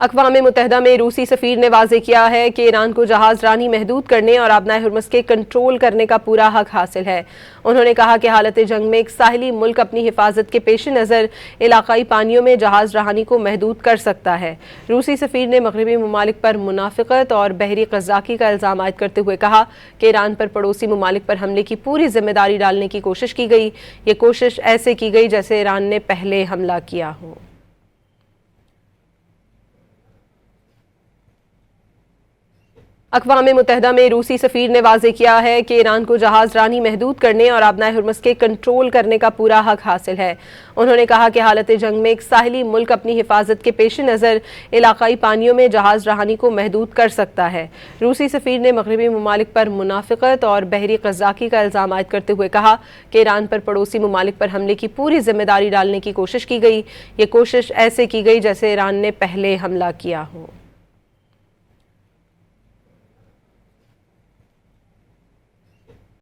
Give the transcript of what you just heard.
अक़वाम मुत्तहिदा में रूसी सफ़ीर ने वाज़ेह किया है कि ईरान को जहाज़ रानी महदूद करने और आबनाए हुर्मुज़ के कंट्रोल करने का पूरा हक हासिल है। उन्होंने कहा कि हालत जंग में एक साहिली मुल्क अपनी हिफाजत के पेश नज़र इलाकाई पानियों में जहाज़ रहानी को महदूद कर सकता है। रूसी सफ़ीर ने मगरबी ममालिक पर मुनाफ़िक़त और बहरी क़ज़ाक़ी का इल्ज़ाम आयद करते हुए कहा कि ईरान पर पड़ोसी ममालिक पर हमले की पूरी जिम्मेदारी डालने की कोशिश की गई। ये कोशिश ऐसे की गई जैसे ईरान ने पहले हमला किया हो। अक़वाम मुत्तहिदा में रूसी सफ़ीर ने वाज़ेह किया है कि ईरान को जहाज़ रानी महदूद करने और आबनाए हुर्मुज़ के कंट्रोल करने का पूरा हक हासिल है। उन्होंने कहा कि हालत जंग में एक साहिली मुल्क अपनी हिफाजत के पेश नज़र इलाकाई पानियों में जहाज़ रहानी को महदूद कर सकता है। रूसी सफ़ीर ने मगरबी ममालिक पर मुनाफ़िक़त और बहरी क़ज़ाक़ी का इल्ज़ाम आयद करते हुए कहा कि ईरान पर पड़ोसी ममालिक पर हमले की पूरी जिम्मेदारी डालने की कोशिश की गई। ये कोशिश ऐसे की गई जैसे ईरान ने पहले हमला किया हो।